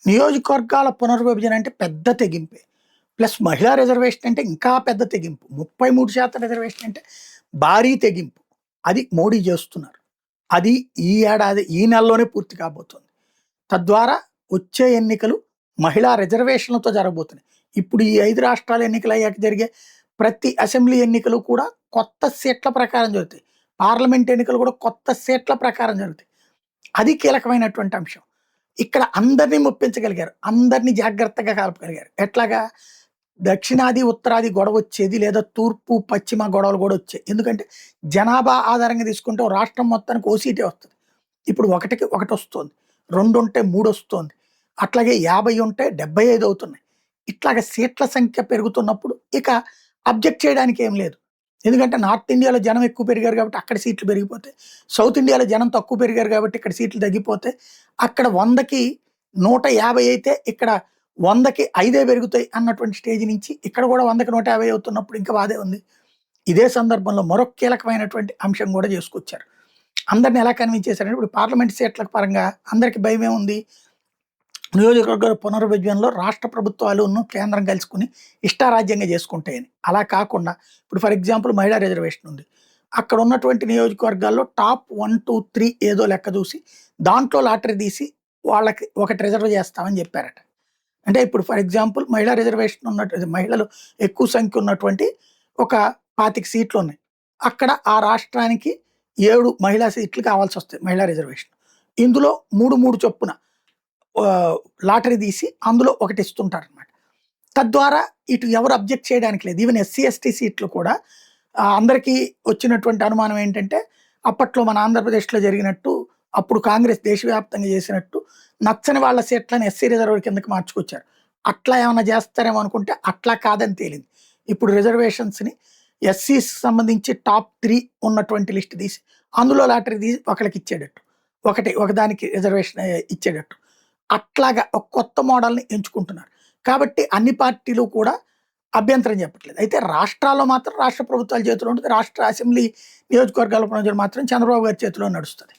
నియోజకవర్గాల పునర్విభజన అంటే పెద్ద తెగింపే. ప్లస్ మహిళా రిజర్వేషన్ అంటే ఇంకా పెద్ద తెగింపు. 33% రిజర్వేషన్ అంటే భారీ తెగింపు. అది మోడీ చేస్తున్నారు. అది ఈ ఏడాది ఈ నెలలోనే పూర్తి కాబోతుంది. తద్వారా వచ్చే ఎన్నికలు మహిళా రిజర్వేషన్లతో జరగబోతున్నాయి. ఇప్పుడు ఈ 5 రాష్ట్రాల ఎన్నికలు అయ్యాక జరిగే ప్రతి అసెంబ్లీ ఎన్నికలు కూడా కొత్త సీట్ల ప్రకారం జరుగుతాయి. పార్లమెంట్ ఎన్నికలు కూడా కొత్త సీట్ల ప్రకారం జరుగుతాయి. అది కీలకమైనటువంటి అంశం. ఇక్కడ అందరిని మెప్పించగలిగారు. అందరిని జాగ్రత్తగా కలపగలిగారు. ఎట్లాగా? దక్షిణాది, ఉత్తరాది గొడవొచ్చేది లేదా తూర్పు, పశ్చిమ గొడవలు గూడా వచ్చాయి. ఎందుకంటే జనాభా ఆధారంగా తీసుకుంటే ఓ రాష్ట్రం మొత్తానికి ఓ సీటే వస్తది. ఇప్పుడు 1కి 1 వస్తోంది. 2 ఉంటే 3 వస్తోంది. అట్లాగే 50 ఉంటే 75 అవుతున్నాయి. ఇట్లాగ సీట్ల సంఖ్య పెరుగుతున్నప్పుడు ఇక అబ్జెక్ట్ చేయడానికి ఏం లేదు. ఎందుకంటే నార్త్ ఇండియాలో జనం ఎక్కువ పెరిగారు కాబట్టి అక్కడ సీట్లు పెరిగిపోతాయి. సౌత్ ఇండియాలో జనం తక్కువ పెరిగారు కాబట్టి ఇక్కడ సీట్లు తగ్గిపోతాయి. అక్కడ 100కి 150 అయితే ఇక్కడ 100కి 5 పెరుగుతాయి అన్నటువంటి స్టేజ్ నుంచి ఇక్కడ కూడా 100కి 150 అవుతున్నప్పుడు ఇంకా బాధే ఉంది. ఇదే సందర్భంలో మరొక కీలకమైనటువంటి అంశం కూడా చేసుకొచ్చారు. అందరిని ఎలా కన్విన్స్ చేశారంటే ఇప్పుడు పార్లమెంట్ సీట్ల పరంగా అందరికి భయమే ఉంది. నియోజకవర్గాల పునర్విభజనలో రాష్ట్ర ప్రభుత్వాలును కేంద్రం కలుసుకుని ఇష్టారాజ్యంగా చేసుకుంటాయని. అలా కాకుండా ఇప్పుడు ఫర్ ఎగ్జాంపుల్ మహిళా రిజర్వేషన్ ఉంది. అక్కడ ఉన్నటువంటి నియోజకవర్గాల్లో టాప్ 1, 2, 3 ఏదో లెక్క చూసి దాంట్లో లాటరీ తీసి వాళ్ళకి ఒకటి రిజర్వ్ చేస్తామని చెప్పారట. అంటే ఇప్పుడు ఫర్ ఎగ్జాంపుల్ మహిళా రిజర్వేషన్ ఉన్నట్టు మహిళలు ఎక్కువ సంఖ్య ఉన్నటువంటి ఒక 25 సీట్లు ఉన్నాయి. అక్కడ ఆ రాష్ట్రానికి 7 మహిళా సీట్లు కావాల్సి వస్తాయి మహిళా రిజర్వేషన్. ఇందులో 3 చొప్పున లాటరీ తీసి అందులో ఒకటి ఇస్తుంటారనమాట. తద్వారా ఇటు ఎవరు అబ్జెక్ట్ చేయడానికి లేదు. ఈవెన్ ఎస్సీ, ఎస్టీ సీట్లు కూడా అందరికీ వచ్చినటువంటి అనుమానం ఏంటంటే అప్పట్లో మన ఆంధ్రప్రదేశ్లో జరిగినట్టు అప్పుడు కాంగ్రెస్ దేశవ్యాప్తంగా చేసినట్టు నచ్చని వాళ్ళ సీట్లను ఎస్సీ రిజర్వ్ కిందకి మార్చుకొచ్చారు. అట్లా ఏమైనా చేస్తారేమో అనుకుంటే అట్లా కాదని తేలింది. ఇప్పుడు రిజర్వేషన్స్ని ఎస్సీస్ సంబంధించి టాప్ 3 ఉన్నటువంటి లిస్ట్ తీసి అందులో లాటరీ తీసి ఒకరికి ఇచ్చేటట్టు, ఒకదానికి రిజర్వేషన్ ఇచ్చేటట్టు అట్లాగా ఒక కొత్త మోడల్ని ఎంచుకుంటున్నారు. కాబట్టి అన్ని పార్టీలు కూడా అభ్యంతరం చెప్పట్లేదు. అయితే రాష్ట్రాల్లో మాత్రం రాష్ట్ర ప్రభుత్వాల చేతిలో ఉంటుంది. రాష్ట్ర అసెంబ్లీ నియోజకవర్గాల ప్రజలు మాత్రం చంద్రబాబు గారి చేతిలో నడుస్తుంది.